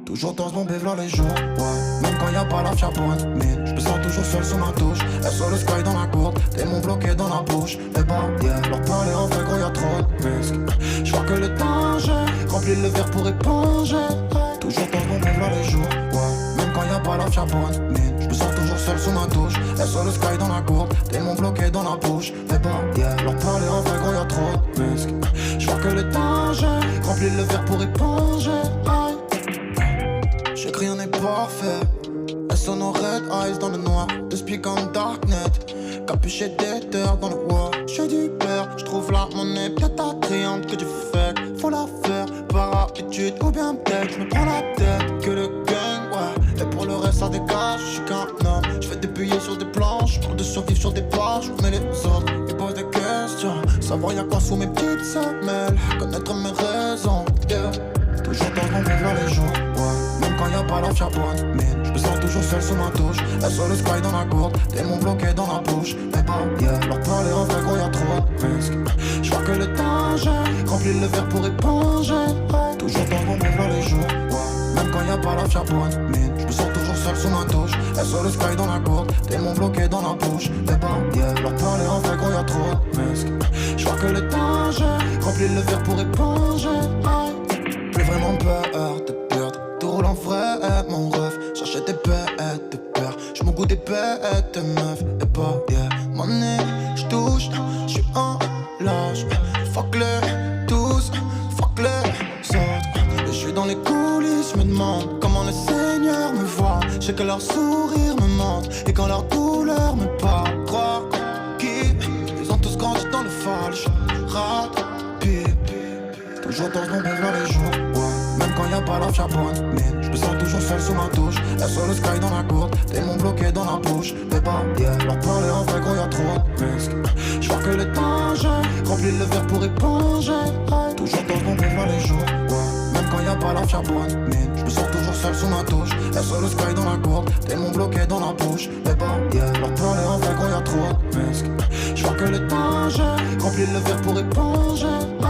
Toujours dans ce bon v'là les jours, ouais. Même quand y'a pas la fière pour un mille. J'me sens toujours seul sous ma touche. SO le sky dans la courte, démon bloqué dans la bouche. Les bas, yeah, leur parler en vrai gros y'a trop de risques. J'vois que le danger remplit le verre pour éponger, ouais. Toujours dans ce bon v'là les jours, ouais. Même quand y'a pas la fière pour un mille. J'me sens toujours seul sous ma touche. SO le sky dans la courte, démon bloqué dans la bouche. Les bas, yeah, leur parler en vrai gros y'a trop de risques. J'vois que le danger remplit le verre pour éponger, ouais. J'sais que rien n'est parfait. Elles sont nos red eyes dans le noir. De speak en darknet. Capuché d'éther dans le war. J'suis du père, j'trouve la monnaie bien attrayante que du fake. Faut la faire par habitude ou bien peut-être j'me prends la tête que le gang, ouais. Et pour le reste ça dégage, j'suis qu'un homme. J'fais des billets sur des planches, j'parle de survivre sur des plages. J'mets les autres, ils posent des questions. Savoir y'a quoi sous mes petites semelles. Connaître mes raisons, yeah. Toujours dans mon v'là les jours, ouais. Même quand y'a pas la fière pour un mille. J'me sens toujours seul sous ma touche. SO le sky dans la courte, démon bloqué dans la bouche. Les bas, yeah, leur parler en vrai gros y'a trop de risques. J'vois que le danger remplit le verre pour éponger, ouais. Toujours dans mon v'là les jours, ouais. Même quand y'a pas la fière pour un mille. J'me sens toujours seul sous ma touche. SO le sky dans la courte, démon bloqué dans la bouche. Les bas, yeah, leur parler en vrai gros y'a trop de risques. J'vois que le danger remplit le verre pour éponger, ouais. Plus vraiment peur de perdre. Tout roule en vrai, mon rêve. J'achète des bêtes de peur. J'm'en goûte des bêtes de meufs. Et pas, yeah, money, j'touche. J'suis en large. Fuck les tous, fuck les autres. Et j'suis dans les coulisses, j'me demande comment le Seigneur me voit. J'sais que leur sourire me mente. Et quand leur douleur me parle, croire qu'ils ont tous grandi dans le falche. Rate. Toujours dans ce bon v'là les jours, ouais. Même quand y'a pas la fière pour un mille. J'me sens toujours seul sous ma touche. SO le sky dans la courte, démon bloqué dans la bouche. Les bas, yeah, leur parler en vrai gros y'a trop de risques. J'vois que le danger remplit le verre pour éponger, ouais. Toujours dans ce bon v'là les jours, ouais. Même quand y'a pas la fière pour un mille. J'me sens toujours seul sous ma touche. SO le sky dans la courte, démon bloqué dans la bouche. Les bas, yeah, leur parler en vrai gros y'a trop de risques. J'vois que le danger remplit le verre pour éponger, ouais.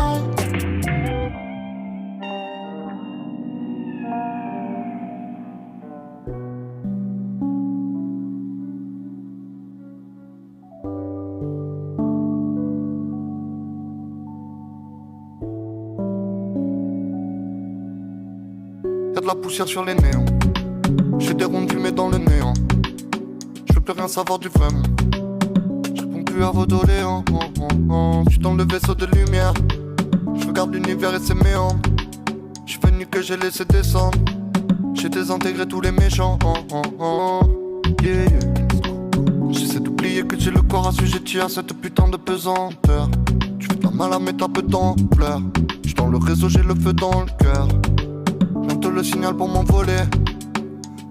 Y'a de la poussière sur les néons. J'fais des rondes fumées dans le néant. J'veux plus rien savoir du vrai monde. J'réponds plus à vos doléants. J'suis dans le vaisseau de lumière. J'regarde l'univers et ses méandres. J'suis venu que j'ai laissé descendre. J'ai désintégré tous les méchants. Yeah, yeah. J'essaie d'oublier que j'ai le corps assujetti à cette putain de pesanteur. Tu fais de la mal à mettre un peu d'ampleur. J'suis dans le réseau, j'ai le feu dans le cœur. Monte le signal pour m'envoler.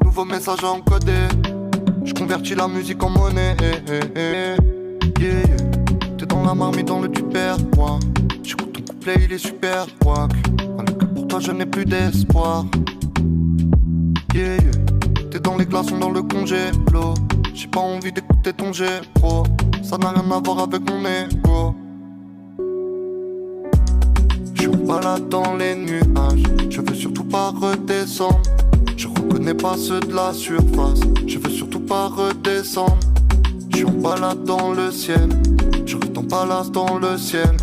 Nouveau message à encoder. J'convertis la musique en monnaie. Yeah, yeah. T'es dans la marmite, dans le tupperware. J'écoute ton couplet, il est super wack. Alors que pour toi je n'ai plus d'espoir. Yeah, yeah. T'es dans les glaçons, dans le congélo. J'ai pas envie d'écouter ton jet pro. Ça n'a rien à voir avec mon ego. Je me balade dans les nuages. Je veux surtout pas redescendre. Je reconnais pas ceux de la surface. Je veux surtout pas redescendre. Je suis en balade dans le ciel. Je reste en palace dans le ciel.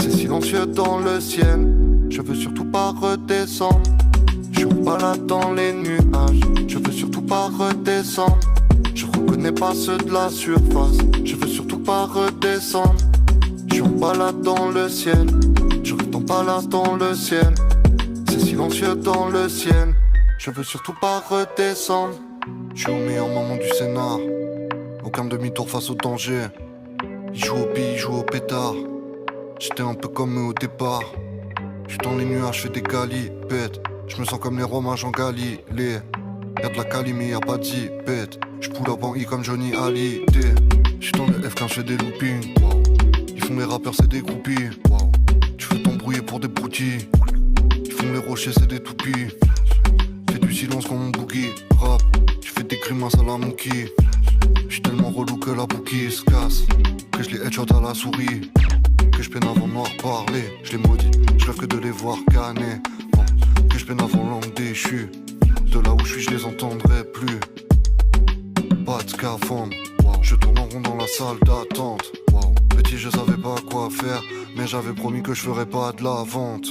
C'est silencieux dans le ciel. Je veux surtout pas redescendre. Je suis en balade dans les nuages. Je veux surtout pas redescendre. Je reconnais pas ceux de la surface. Je veux surtout pas redescendre. Je suis en balade dans le ciel. Je reste en palace dans le ciel. C'est silencieux dans le ciel. Je veux surtout pas redescendre. Je suis au meilleur moment du scénar. Aucun demi-tour face au danger. Ils jouent au billes, ils jouent au pétard. J'étais un peu comme eux au départ. J'suis dans les nuages, j'fais des galipettes. J'me sens comme les Romains, Jean Galilée. Y'a de la cali mais y'a pas de zipette. J'poule up en I comme Johnny Hallyday. J'suis dans le F15, j'fais des loopings. Wow. Ils font les rappeurs, c'est des groupies. Wow. Tu veux t'embrouiller pour des broutilles. Ils font les rochers, c'est des toupies. Fais du silence comme mon boogie. Rap, tu fais des grimaces à la Mookie. J'suis tellement relou que la bouquille se casse. Que je les headshot à la souris. Que je peine avant noir parler. Je les maudis, je rêve que de les voir canner. Que je peine avant langue déchue. De là où je suis, je les entendrai plus. Pas de scaphandre, wow. Je tourne en rond dans la salle d'attente, wow. Petit, je savais pas quoi faire, mais j'avais promis que je ferais pas de la vente.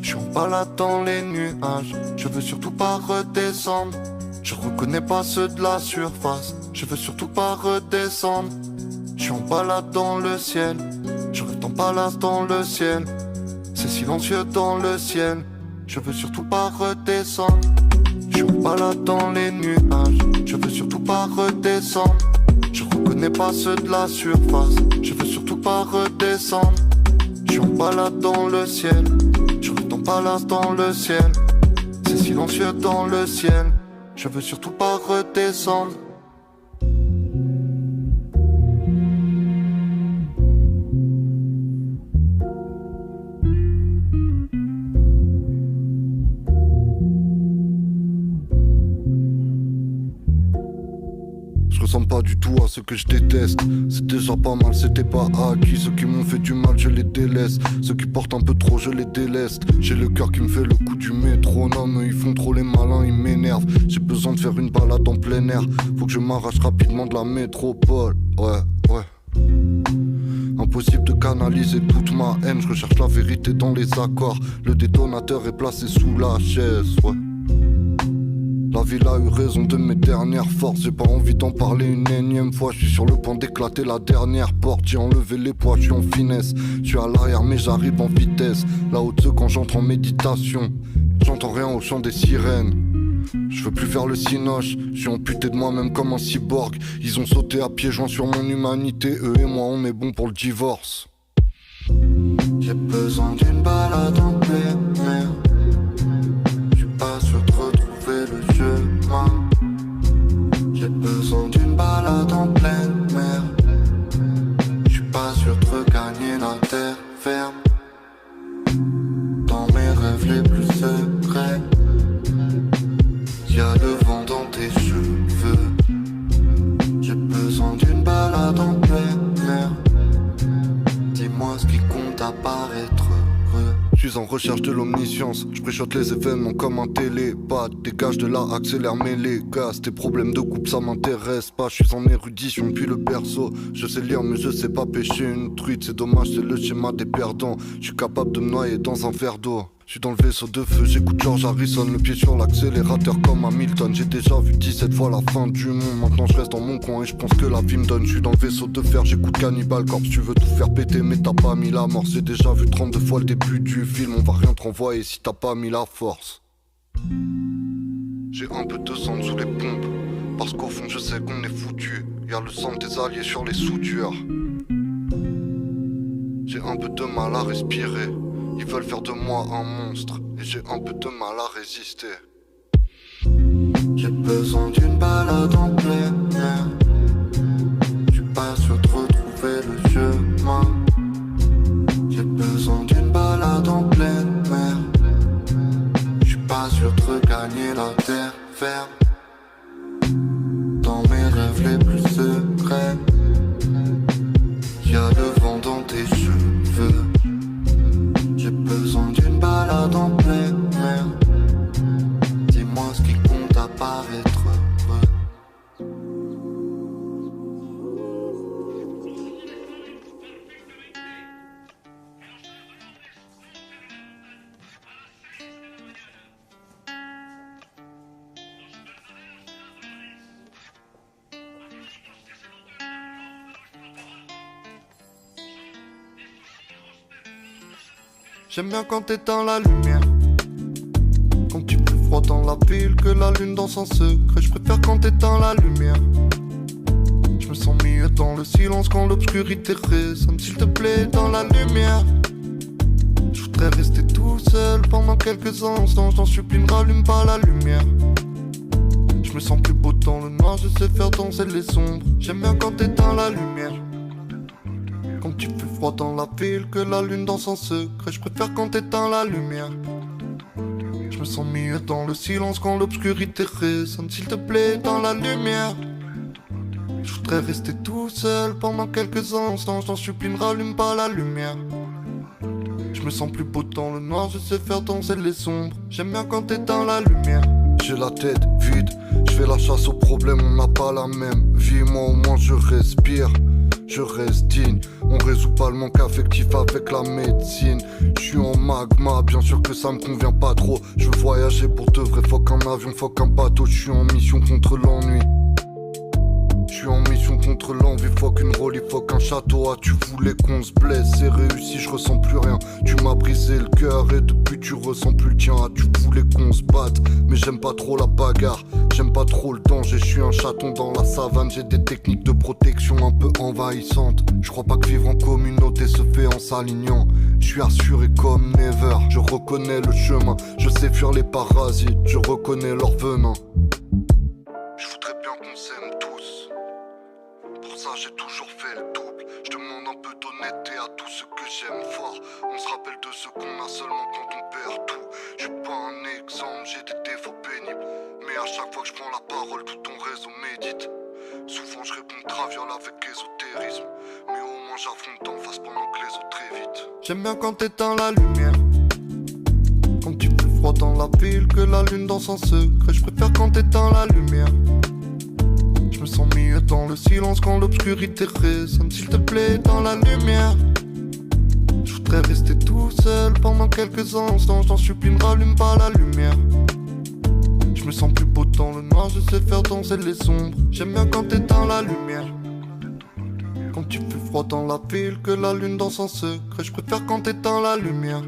Je suis en balade dans les nuages, je veux surtout pas redescendre. Je reconnais pas ceux de la surface, je veux surtout pas redescendre. Je suis en balade dans le ciel, je rêve en palace dans le ciel. C'est silencieux dans le ciel, je veux surtout pas redescendre. Je suis en balade dans les nuages, je veux surtout pas redescendre. Je reconnais pas ceux de la surface, je veux surtout pas redescendre. Je suis en balade dans le ciel, je rêve en palace dans le ciel. C'est silencieux dans le ciel, je veux surtout pas redescendre. Je ressemble pas du tout à ceux que je déteste. C'est déjà pas mal, c'était pas acquis. Ceux qui m'ont fait du mal, je les délaisse. Ceux qui portent un peu trop, je les déleste. J'ai le cœur qui me fait le coup du métronome. Ils font trop les malins, ils m'énervent. J'ai besoin de faire une balade en plein air. Faut que je m'arrache rapidement de la métropole. Ouais. Impossible de canaliser toute ma haine. Je recherche la vérité dans les accords. Le détonateur est placé sous la chaise, ouais. La ville a eu raison de mes dernières forces. J'ai pas envie d'en parler une énième fois. Je suis sur le point d'éclater la dernière porte. J'ai enlevé les poids, je suis en finesse. Je suis à l'arrière mais j'arrive en vitesse. Là-haut de ceux quand j'entre en méditation. J'entends rien au chant des sirènes. Je veux plus faire le cinoche. Je suis amputé de moi-même comme un cyborg. Ils ont sauté à pieds joints sur mon humanité. Eux et moi on est bon pour le divorce. J'ai besoin d'une balade en plein air. Je suis pas sûr de retrouver le chemin. J'ai besoin d'une balade en pleine mer. Je suis pas sûr de regagner la terre ferme. Dans mes rêves les plus secrets, y'a le vent dans tes cheveux. J'ai besoin d'une balade en pleine mer. Dis-moi ce qui compte à paraître heureux. Je suis en recherche de l'omniscience. Je préchote les événements comme un télépathe. Dégage de là, accélère mes les gaz. Tes problèmes de couple ça m'intéresse pas. Je suis en érudition depuis le berceau. Je sais lire mais je sais pas pêcher une truite. C'est dommage, c'est le schéma des perdants. Je suis capable de me noyer dans un verre d'eau. Je suis dans le vaisseau de feu, j'écoute George Harrison. Le pied sur l'accélérateur comme Hamilton. J'ai déjà vu 17 fois la fin du monde. Maintenant je reste dans mon coin et je pense que la vie me donne. Je suis dans le vaisseau de fer, j'écoute Cannibal Corpse. Tu veux tout faire péter mais t'as pas mis la mort. J'ai déjà vu 32 fois le début du film. On va rien te renvoyer si t'as pas mis la force. J'ai un peu de sang sous les pompes. Parce qu'au fond je sais qu'on est foutu. Y'a le sang des alliés sur les soudures. J'ai un peu de mal à respirer. Ils veulent faire de moi un monstre. Et j'ai un peu de mal à résister. J'ai besoin d'une balade en plein air. J'suis pas sûr de retrouver le chemin. J'ai besoin d'une balade en pleine mer. J'suis pas sûr de regagner la terre ferme. Dans mes rêves les plus secrets, y'a le vent dans tes cheveux. J'ai besoin d'une balade en pleine mer. Dis-moi ce qui compte à paraître heureux. J'aime bien quand t'éteins la lumière, quand tu plus froid dans la ville que la lune dans son secret. Je préfère quand t'éteins la lumière. Je me sens mieux dans le silence quand l'obscurité résonne. S'il te plaît, dans la lumière. Je voudrais rester tout seul pendant quelques instants. J'en supplie, ne rallume pas la lumière. Je me sens plus beau dans le noir, je sais faire danser les ombres. J'aime bien quand t'éteins la lumière, quand tu fais froid dans la ville que la lune dans son secret. Je préfère quand t'éteins la lumière. Je me sens mieux dans le silence quand l'obscurité résonne. S'il te plaît, dans la lumière. Je voudrais rester tout seul pendant quelques instants. J'en supplie, ne rallume pas la lumière. Je me sens plus beau dans le noir, je sais faire danser les ombres. J'aime bien quand t'éteins la lumière. J'ai la tête vide, je fais la chasse aux problèmes, on n'a pas la même vie. Moi au moins je respire, je reste digne. On résout pas le manque affectif avec la médecine. Je suis en magma, bien sûr que ça me convient pas trop. Je veux voyager pour de vrai, faut qu'un avion, faut qu'un bateau. Je suis en mission contre l'ennui. Je suis en mission contre l'envie, faut qu'une rôle, faut qu'un château. Ah tu voulais qu'on se blesse, c'est réussi, je ressens plus rien. Tu m'as brisé le cœur et depuis tu ressens plus le tien. Ah tu voulais qu'on se batte, mais j'aime pas trop la bagarre. J'aime pas trop le danger, je suis un chaton dans la savane. J'ai des techniques de protection un peu envahissantes. Je crois pas que vivre en communauté se fait en s'alignant. Je suis assuré comme never, je reconnais le chemin. Je sais fuir les parasites, je reconnais leur venin. Je voudrais bien qu'on s'aime tous. Pour ça j'ai toujours fait le double. Je demande un peu d'honnêteté à tous ceux que j'aime fort. On se rappelle de ce qu'on a seulement quand on perd tout. Je suis pas un exemple, j'ai des défauts pénibles. Mais à chaque fois que je prends la parole, tout ton réseau médite. Souvent je réponds traviole avec ésotérisme. Mais au moins j'affronte en face pendant que les autres évitent. J'aime bien quand t'éteins la lumière. Quand tu fais froid dans la ville, que la lune danse en secret. Je préfère quand t'éteins la lumière. Je me sens mieux dans le silence quand l'obscurité résonne. S'il te plaît, dans la lumière. Je voudrais rester tout seul pendant quelques instants. J'en supplie, ne rallume pas la lumière. Je me sens plus beau dans le noir, je sais faire danser les ombres. J'aime bien quand t'éteins la lumière. Quand tu fais froid dans la ville, que la lune danse en secret. Je préfère quand t'éteins la lumière.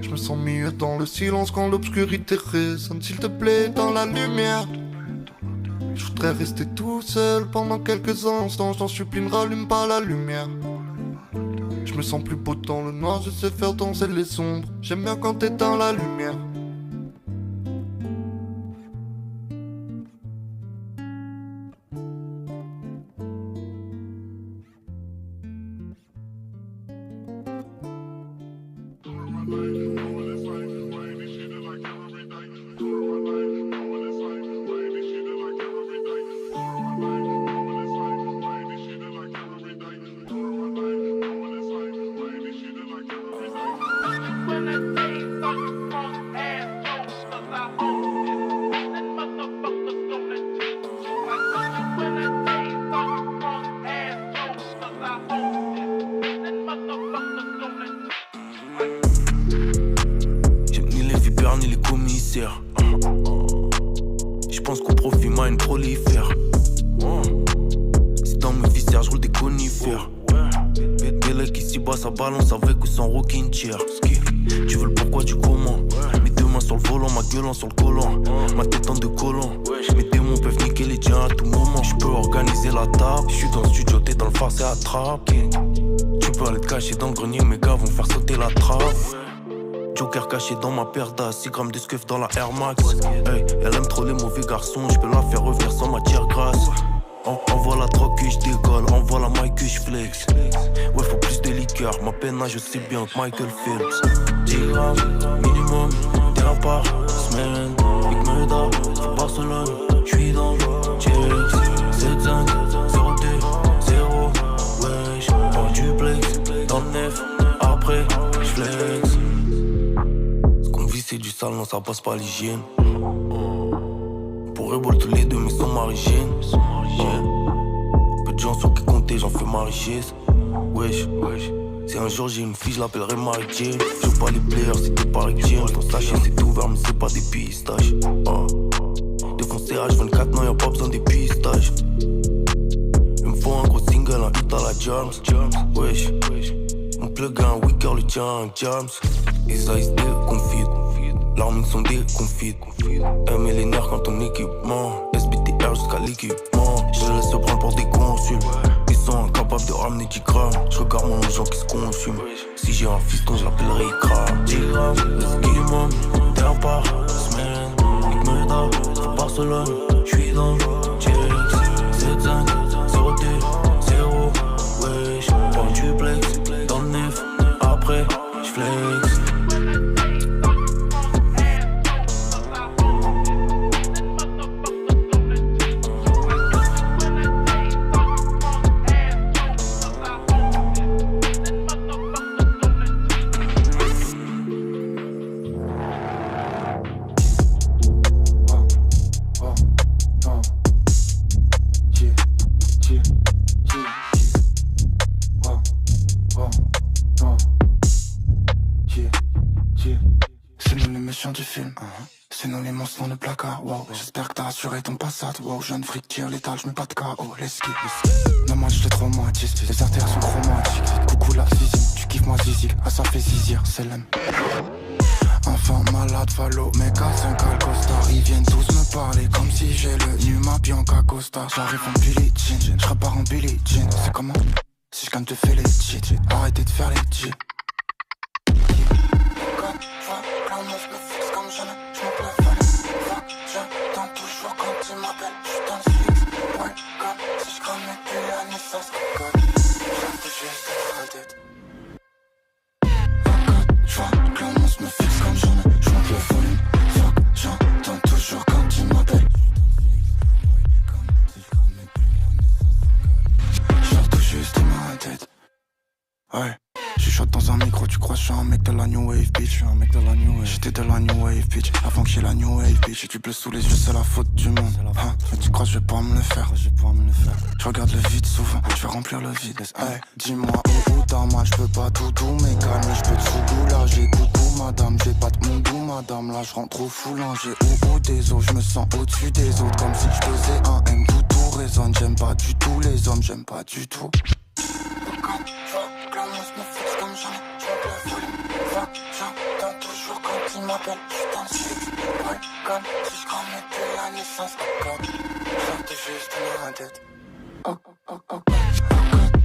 Je me sens mieux dans le silence quand l'obscurité résonne. S'il te plaît, dans la lumière. Je voudrais rester tout seul pendant quelques instants. J'en supplie, ne rallume pas la lumière. Je me sens plus beau dans le noir, je sais faire danser les ombres. J'aime bien quand t'éteins la lumière. Je pense qu'on profite ma une prolifère. C'est dans mes viscères, je roule des conifères. Bélec ici bas, ça balance avec ou sans rocking chair. Tu veux le pourquoi du comment. Mes deux mains sur le volant, ma gueule sur le collant. Ma tête en deux collants. Mes démons peuvent niquer les tiens à tout moment. Je peux organiser la table. Je suis dans le studio, t'es dans le phare, c'est attrape. Tu peux aller te cacher dans le grenier, mes gars vont faire sauter la trappe. Joker caché dans ma paire d'as, 6 grammes de scuff dans la Air Max. Hey, elle aime trop les mauvais garçons, je peux la faire revenir sans matière grasse. Envoie la drogue que je décolle, envoie la maille que je flex. Ouais, faut plus de liqueur, ma peine je sais bien que Michael Phelps. 10 grammes, minimum, t'es un par semaine. Ik me da, sur Barcelone, j'suis dans le Checks. 7-5, 0-2, 0, wesh. En duplex, dans le nef, après j'flex. C'est du sale, non ça passe pas l'hygiène. Pour rebol tous les deux mais sans ma hygiène. Peu de gens sur qui compter, j'en fais ma richesse. Wesh, si un jour j'ai une fille, je l'appellerai Mary Jane. Je veux pas les players, c'était Paris James. Ton sachet c'est ouvert mais c'est pas des pistaches. Défoncé H24, non y'a pas besoin des pistaches. Il me faut un gros single, un hit à la Jams. Wesh, mon plug a un wicker, le tien un Jams. Et ça ils se déconfient. L'arming sont déconfites. Aimer les nerfs quand ton équipement. SBTR jusqu'à l'équipement. Je les laisse se prendre pour des consuls. Ils sont incapables de ramener 10 grammes. Je regarde mon gens qui se consument. Si j'ai un fiston, je l'appellerai Ikra. 10 grammes, le minimum. T'es un par semaine. Ik me da, sur Barcelone. J'suis dans le Checks. 7-5, 0-2, 0, wesh. En duplex, dans le nef. Après, j'flex. chiens du film. C'est nous les monstres dans le placard, wow. J'espère que t'as assuré ton passat, wow. Jeune fric tire l'étal, j'mets pas de KO, l'esquive. Non moi je te traumatise, les artères sont chromatiques. Coucou la zizine, tu kiffes moi zizik. Ah ça fait zizir, c'est l'aime. Enfant malade, fallo, méga 5 Alcostar. Ils viennent tous me parler comme si j'ai le Numa Bianca Costa. J'arrive en Billie Jean, j'repars en Billie Jean. C'est comment? Si je gagne te fais les cheats, arrêtez de faire les cheats. Quand je vois plein de meufs me fixe comme jamais, j'monte la folie. Fuck, j'attends toujours quand tu m'appelles, j'suis dans le fixe. Ouais, comme si j'crame depuis la naissance. Code, j'arrête juste de la tête. Je vois que l'on me fixe comme jamais, j'monte le volume. Fuck, j'entends toujours quand tu m'appelles. J'entends juste ma tête. Ouais, j'chuchote dans un micro, tu crois que j'suis un mec de la new wave, bitch. J'suis un mec de la new wave. J'étais de la new wave, bitch. Avant que j'ai la new wave, bitch. J'ai du bleu sous les yeux, c'est la faute du monde. Hein, mais tu crois que je vais pas me le faire? Je regarde le vide souvent, je vais remplir le vide. Hey, dis-moi où t'as mal, j'peux pas tout mais calme, j'peux te soulager. Coucou madame, j'ai pas de mondou madame. Là j'rentre au foulanger, où des os, j'me sens au-dessus des autres. Comme si j'faisais un M, tout résonne. J'aime pas du tout les hommes, j'aime pas du tout. Quand je vois que l'on me fixe comme jamais, j'monte le volume. Fuck, j'entends toujours quand il m'appelle, j'suis dans le fixe. Ouais, comme si j'crame depuis la naissance. Code, j'entends juste ma tête. Oh, oh, oh, oh.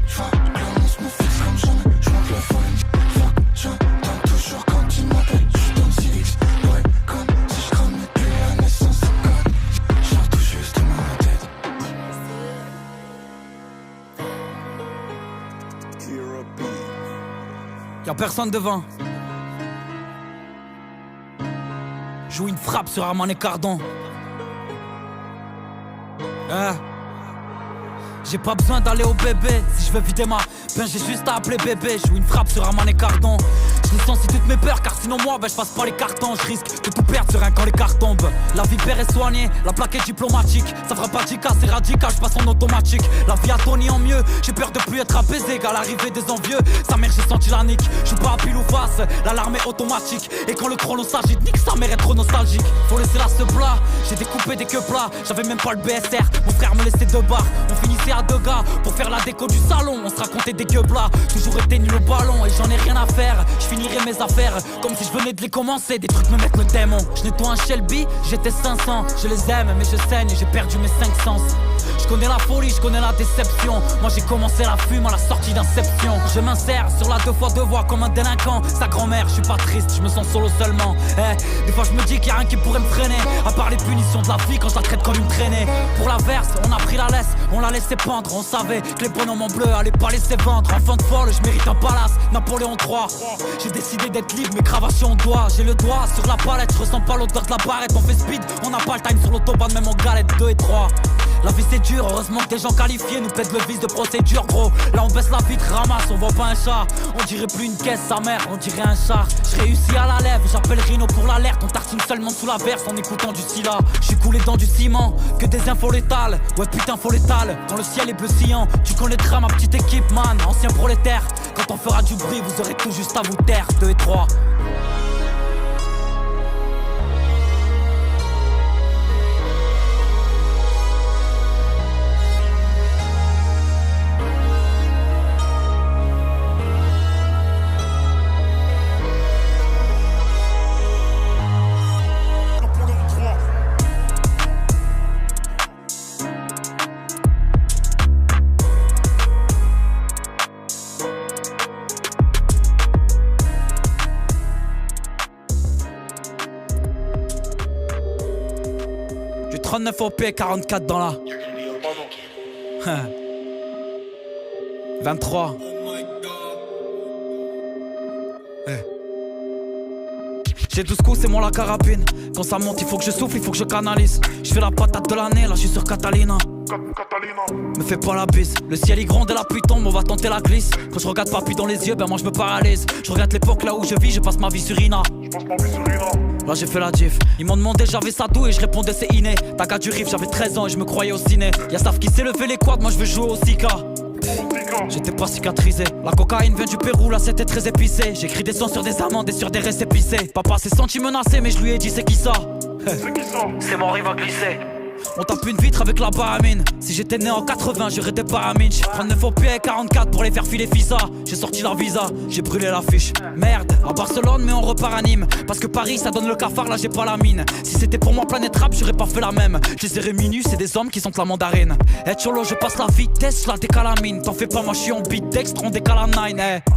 Je vois que l'on me fixe comme jamais, j'monte le volume. Fuck, j'entends toujours quand il m'appelle, j'suis dans le fixe. Ouais, comme si j'crame depuis la naissance. Code, j'entends juste ma tête. Y'a personne devant. Joue une frappe sur Armand et Cardon. J'ai pas besoin d'aller au bébé. Si je veux vider ma peine, j'ai juste à appeler bébé. Joue une frappe sur Armand et Cardon. Je licencie toutes mes peurs, car sinon moi je passe pas les cartons. Je risque de tout perdre sur un quand les cartes tombent. La vipère est soignée, la plaque est diplomatique. Ça fera pas de cas, c'est radical, je passe en automatique. La vie a tourné en mieux, j'ai peur de plus être apaisé qu'à l'arrivée des envieux. Sa mère j'ai senti la nique, je suis pas à pile ou face. L'alarme est automatique, et quand le chrono s'agite, nique sa mère est trop nostalgique. Faut laisser là ce plat, j'ai découpé des queues plats. J'avais même pas le BSR, mon frère me laissait 2 barres. On finissait à 2 gars, pour faire la déco du salon. On se racontait des gueux plats, toujours été nul au ballon. Et j'en ai rien à faire, je finirai mes affaires comme si je venais de les commencer, des trucs me mettent le démon. Je nettoie un Shelby, j'étais 500. Je les aime mais je saigne, j'ai perdu mes 5 sens. Je connais la folie, je connais la déception. Moi j'ai commencé la fume à la sortie d'Inception. Je m'insère sur la 2x2 voies comme un délinquant. Sa grand-mère, je suis pas triste, je me sens solo seulement. Des fois je me dis qu'il y a rien qui pourrait me freiner, à part les punitions de la vie quand je la traite comme une traînée. Pour la verse, on a pris la laisse, on l'a laissé pendre. On savait que les bonhommes en bleu allaient pas laisser vendre. Enfant de folle, je mérite un palace, Napoléon III. J'ai décidé d'être libre, mais cravaché en doigt. J'ai le doigt sur la palette, je ressens pas l'odeur de la barrette. On fait speed, on n'a pas le time sur l'autobahn, même en galette 2 et 3. La vie c'est dur, heureusement que des gens qualifiés nous pètent le vice de procédure, gros. Là on baisse la vitre, ramasse, on voit pas un chat. On dirait plus une caisse, sa mère, on dirait un chat. Je réussis à la lèvre, j'appelle Rino pour l'alerte. On tartine seulement sous la verse en écoutant du Scylla. Je suis coulé dans du ciment, que des infos létales. Ouais putain faut létal, quand le ciel est bleu sciant. Tu connaîtras ma petite équipe man, ancien prolétaire. Quand on fera du bruit, vous aurez tout juste à vous taire. 2 et 3. J'ai 39 OP, 44 dans la 23. J'ai 12 coups, c'est moi la carabine. Quand ça monte, il faut que je souffle, il faut que je canalise. Je fais la patate de l'année, là je suis sur Catalina. Me fais pas la bise, le ciel il gronde et la pluie tombe, on va tenter la glisse. Quand je regarde papy dans les yeux, ben moi je me paralyse. Je regarde l'époque là où je vis, je passe ma vie sur Ina. Là j'ai fait la diff, ils m'ont demandé j'avais ça d'où et je répondais c'est inné. T'as qu'à du riff, j'avais 13 ans et je me croyais au ciné. Y'a Saf qui s'est levé les quads, moi je veux jouer au Sika. J'étais pas cicatrisé. La cocaïne vient du Pérou, là c'était très épicé. J'écris des sons sur des amandes et sur des récépissés. Papa s'est senti menacé, mais je lui ai dit c'est qui ça? C'est mon rive à glisser. On tape une vitre avec la baramine. Si j'étais né en 80, j'aurais des baramines. Prendre 9 au pied et 44 pour les faire filer fissa. J'ai sorti la visa, j'ai brûlé l'affiche. Merde, à Barcelone mais on repart à Nîmes. Parce que Paris ça donne le cafard, là j'ai pas la mine. Si c'était pour moi Planète Rap, j'aurais pas fait la même. J'ai serré minus, c'est des hommes qui sont la mandarine. Eh cholo, je passe la vitesse, je la décale à mine. T'en fais pas, moi je suis en beat dextre, on décale à 9, eh.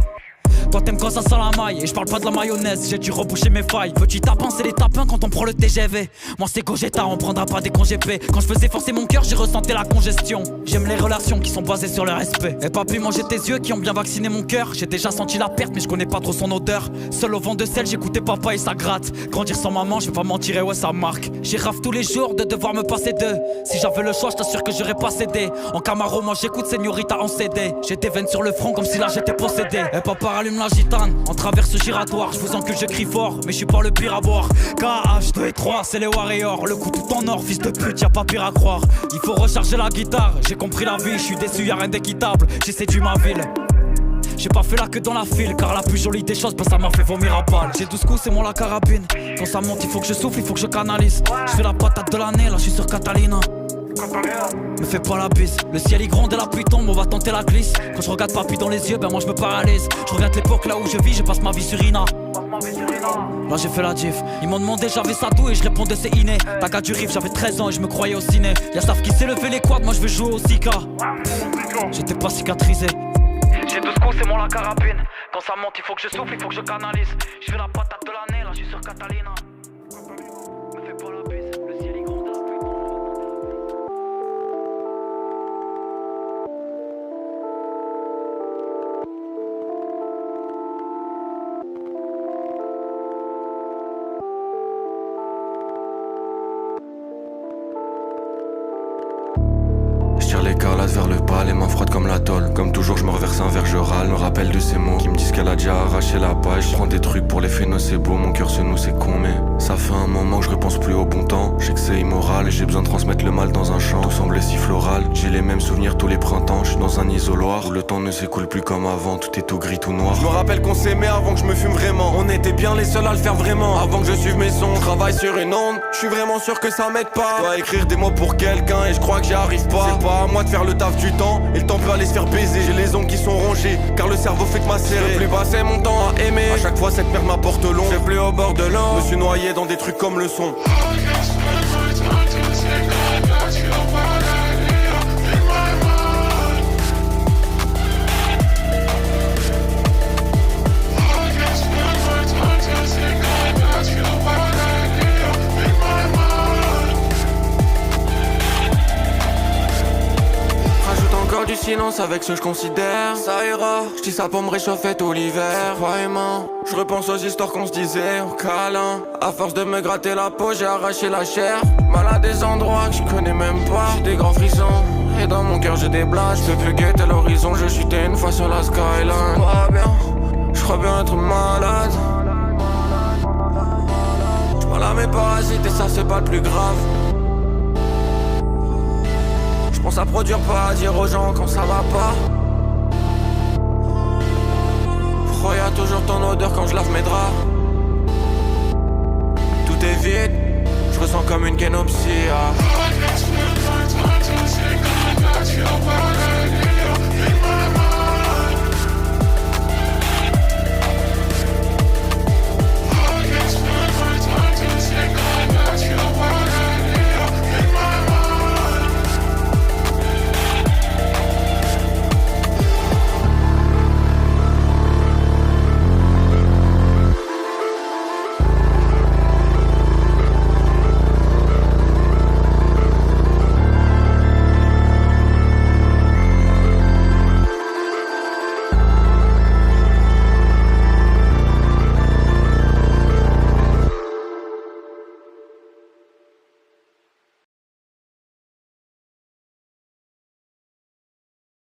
Toi t'aimes quand ça sent la maille. Et je parle pas de la mayonnaise, j'ai dû reboucher mes failles. Petit tapin c'est les tapins quand on prend le TGV. Moi c'est Gogeta, on prendra pas des congés P. Quand je faisais forcer mon cœur j'ai ressenti la congestion. J'aime les relations qui sont basées sur le respect. Et papy moi j'ai tes yeux qui ont bien vacciné mon cœur. J'ai déjà senti la perte mais je connais pas trop son odeur. Seul au vent de sel j'écoutais papa et ça gratte. Grandir sans maman je vais pas mentir et ouais ça marque. J'ai raf tous les jours de devoir me passer d'eux. Si j'avais le choix je t'assure que j'aurais pas cédé. En Camaro moi j'écoute Señorita en CD. J'ai des veines sur le front comme si là j'étais possédé. Et papa rallume la gitane, on traverse ce giratoire. Je vous encule, je crie fort, mais je suis pas le pire à boire. KH2 et 3, c'est les Warriors. Le coup tout en or, fils de pute, y'a pas pire à croire. Il faut recharger la guitare, j'ai compris la vie. Je suis déçu, y'a rien d'équitable, j'ai séduit ma ville. J'ai pas fait la queue dans la file, car la plus jolie des choses, bah ça m'a fait vomir à balle. J'ai 12 coups, c'est moi la carabine. Quand ça monte, il faut que je souffle, il faut que je canalise. Je fais la patate de l'année, là je suis sur Catalina. Me fais pas la bise, le ciel est gronde et la pluie tombe, on va tenter la glisse. Quand je regarde papy dans les yeux, ben moi je me paralyse. Je regarde l'époque là où je vis, je passe ma vie sur Ina. Là j'ai fait la diff, ils m'ont demandé j'avais ça d'où et je répondais c'est inné. T'as gars du riff, j'avais 13 ans et je me croyais au ciné. Y'a Saf qui s'est levé les quads, moi je veux jouer au Sika. J'étais pas cicatrisé. J'ai 12 coups, c'est moi la carabine. Quand ça monte, il faut que je souffle, il faut que je canalise. Je fais la patate de l'année, là je suis sur Catalina. Me fais pas la bise, le ciel est gronde et la pluie tombe. L'écarlate vers le pas, les mains froides comme la tôle. Comme toujours je me reverse un verre, je râle. Me rappelle de ces mots qui me disent qu'elle a déjà arraché la page. Je prends des trucs pour les phénos, c'est beau. Mon cœur se noue, c'est con, mais ça fait un moment que je repense plus au bon temps. Je sais que c'est immoral et j'ai besoin de transmettre le mal dans un chant. Tout semblait si floral, j'ai les mêmes souvenirs tous les printemps. Je suis dans un isoloir où le temps ne s'écoule plus comme avant. Tout est tout gris, tout noir. Je me rappelle qu'on s'aimait avant que je me fume vraiment. On était bien les seuls à le faire vraiment. Avant que je suive mes sons, travaille sur une onde. Je suis vraiment sûr que ça m'aide pas. Je dois écrire des mots pour quelqu'un et je crois que j'y arrive pas. C'est pas à moi de faire le taf du temps, et le temps peut aller se faire baiser. J'ai les ongles qui sont rongés, car le cerveau fait que macérer. Je veux plus passer mon temps à aimer. À chaque fois cette merde m'apporte long. Je suis plus au bord de l'eau. Je me suis noyé dans des trucs comme le son. Du silence avec ce que je considère. Ça ira, je dis ça pour me réchauffer tout l'hiver. Vraiment, je repense aux histoires qu'on se disait au câlin. À force de me gratter la peau, j'ai arraché la chair. Mal à des endroits que je connais même pas. J'ai des grands frissons, et dans mon cœur j'ai des blagues. Je peux plus guetter l'horizon, je chutais une fois sur la skyline. Je crois bien être malade. Je parle à mes parasites et ça c'est pas le plus grave. Je pense à produire, pas à dire aux gens quand ça va pas. Pourquoi y'a toujours ton odeur quand je lave mes draps? Tout est vide, je ressens comme une kénopsie.